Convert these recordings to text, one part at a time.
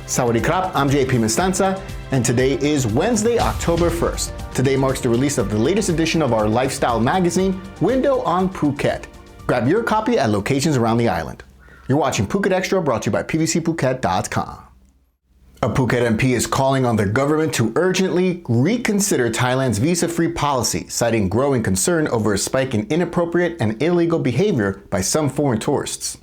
Sawadee krap, I'm JP Mestanza, and today is Wednesday, October 1st. Today marks the release of the latest edition of our lifestyle magazine, Window on Phuket. Grab your copy at locations around the island. You're watching Phuket Extra, brought to you by pvcphuket.com. A Phuket MP is calling on the government to urgently reconsider Thailand's visa-free policy, citing growing concern over a spike in inappropriate and illegal behavior by some foreign tourists.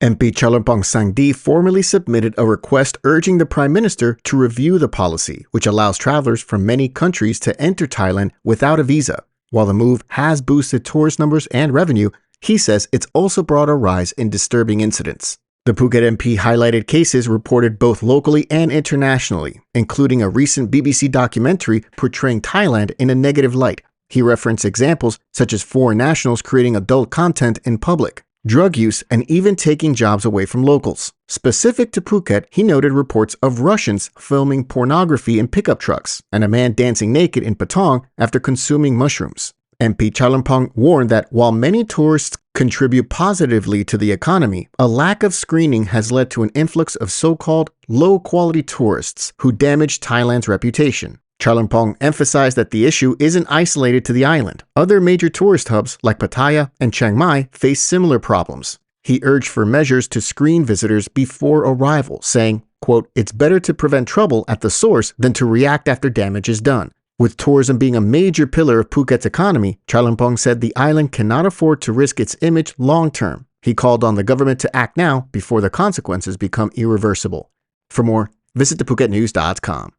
MP Chalermpong Sangdi formally submitted a request urging the Prime Minister to review the policy, which allows travelers from many countries to enter Thailand without a visa. While the move has boosted tourist numbers and revenue, he says it's also brought a rise in disturbing incidents. The Phuket MP highlighted cases reported both locally and internationally, including a recent BBC documentary portraying Thailand in a negative light. He referenced examples such as foreign nationals creating adult content in public, drug use, and even taking jobs away from locals. Specific to Phuket, he noted reports of Russians filming pornography in pickup trucks and a man dancing naked in Patong after consuming mushrooms. MP Chalermpong warned that while many tourists contribute positively to the economy, a lack of screening has led to an influx of so-called low-quality tourists who damage Thailand's reputation. Chalermpong emphasized that the issue isn't isolated to the island. Other major tourist hubs like Pattaya and Chiang Mai face similar problems. He urged for measures to screen visitors before arrival, saying, quote, "It's better to prevent trouble at the source than to react after damage is done." With tourism being a major pillar of Phuket's economy, Chalermpong said the island cannot afford to risk its image long-term. He called on the government to act now before the consequences become irreversible. For more, visit thephuket.news.com.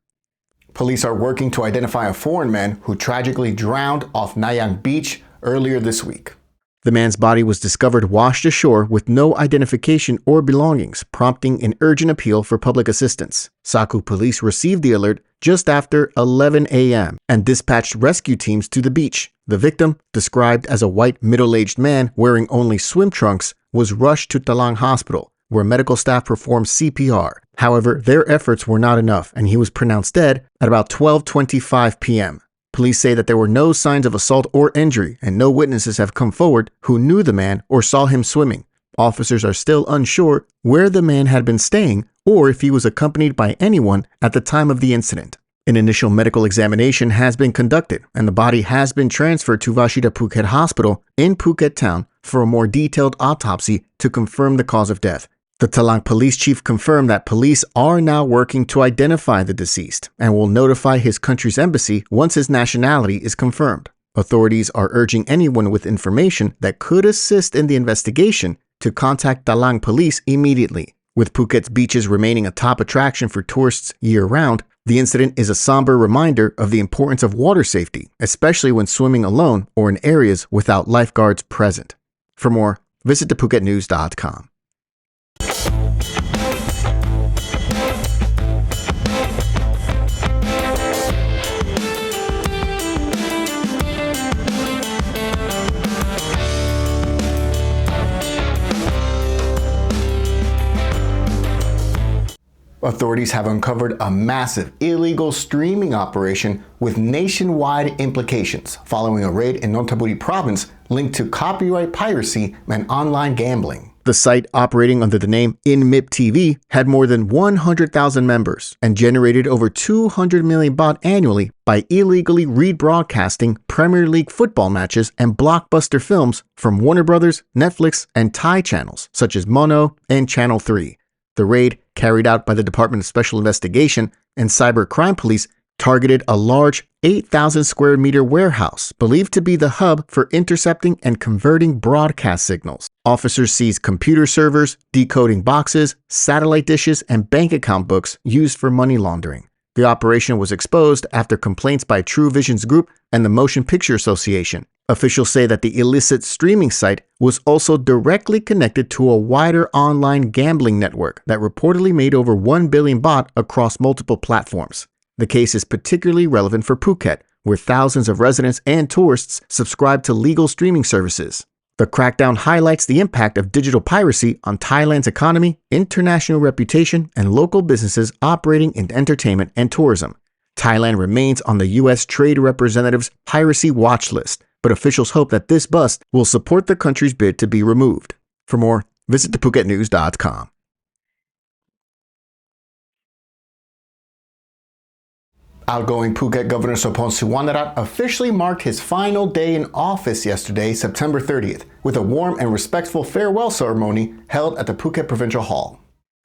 Police are working to identify a foreign man who tragically drowned off Nayang Beach earlier this week. The man's body was discovered washed ashore with no identification or belongings, prompting an urgent appeal for public assistance. Saku police received the alert just after 11 a.m. and dispatched rescue teams to the beach. The victim, described as a white middle-aged man wearing only swim trunks, was rushed to Talang Hospital, where medical staff performed CPR. However, their efforts were not enough, and he was pronounced dead at about 12:25 p.m. Police say that there were no signs of assault or injury, and no witnesses have come forward who knew the man or saw him swimming. Officers are still unsure where the man had been staying or if he was accompanied by anyone at the time of the incident. An initial medical examination has been conducted, and the body has been transferred to Vashida Phuket Hospital in Phuket Town for a more detailed autopsy to confirm the cause of death. The Talang police chief confirmed that police are now working to identify the deceased and will notify his country's embassy once his nationality is confirmed. Authorities are urging anyone with information that could assist in the investigation to contact Talang police immediately. With Phuket's beaches remaining a top attraction for tourists year-round, the incident is a somber reminder of the importance of water safety, especially when swimming alone or in areas without lifeguards present. For more, visit thephuket.news.com. Authorities have uncovered a massive illegal streaming operation with nationwide implications following a raid in Nonthaburi province linked to copyright piracy and online gambling. The site, operating under the name InMip TV, had more than 100,000 members and generated over 200 million baht annually by illegally rebroadcasting Premier League football matches and blockbuster films from Warner Brothers, Netflix, and Thai channels such as Mono and Channel 3. The raid, carried out by the Department of Special Investigation and Cyber Crime Police, targeted a large 8,000 square meter warehouse believed to be the hub for intercepting and converting broadcast signals. Officers seized computer servers, decoding boxes, satellite dishes, and bank account books used for money laundering. The operation was exposed after complaints by True Visions Group and the Motion Picture Association. Officials say that the illicit streaming site was also directly connected to a wider online gambling network that reportedly made over 1 billion baht across multiple platforms. The case is particularly relevant for Phuket, where thousands of residents and tourists subscribe to legal streaming services. The crackdown highlights the impact of digital piracy on Thailand's economy, international reputation, and local businesses operating in entertainment and tourism. Thailand remains on the U.S. Trade Representative's piracy watch list, but officials hope that this bust will support the country's bid to be removed. For more, visit thephuket.news.com. Outgoing Phuket Governor Sophon Suwannararat officially marked his final day in office yesterday, September 30th, with a warm and respectful farewell ceremony held at the Phuket Provincial Hall.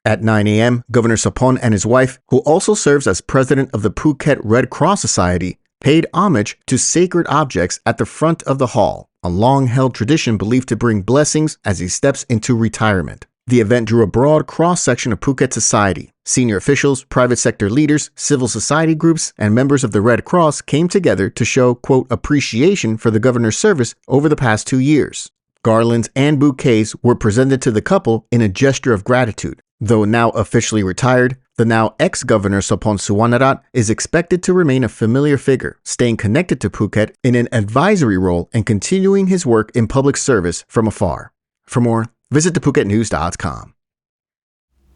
At 9 a.m., Governor Sophon and his wife, who also serves as president of the Phuket Red Cross Society, paid homage to sacred objects at the front of the hall, a long-held tradition believed to bring blessings as he steps into retirement. The event drew a broad cross-section of Phuket society. Senior officials, private sector leaders, civil society groups, and members of the Red Cross came together to show, quote, appreciation for the governor's service over the past 2 years. Garlands and bouquets were presented to the couple in a gesture of gratitude. Though now officially retired, the now ex-governor Sophon Suwannararat is expected to remain a familiar figure, staying connected to Phuket in an advisory role and continuing his work in public service from afar. For more, visit thephuket.com.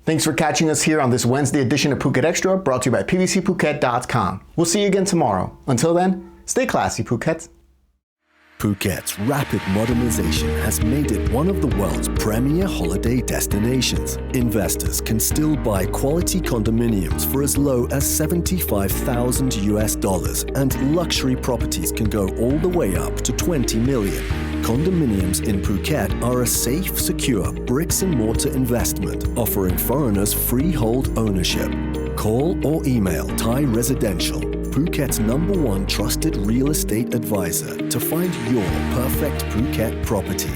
Thanks for catching us here on this Wednesday edition of Phuket Extra, brought to you by pvcphuket.com. We'll see you again tomorrow. Until then, stay classy, Phuket. Phuket's rapid modernization has made it one of the world's premier holiday destinations. Investors can still buy quality condominiums for as low as $75,000, and luxury properties can go all the way up to $20 million. Condominiums in Phuket are a safe, secure bricks-and-mortar investment, offering foreigners freehold ownership. Call or email Thai Residential, Phuket's #1 trusted real estate advisor, to find your perfect Phuket property.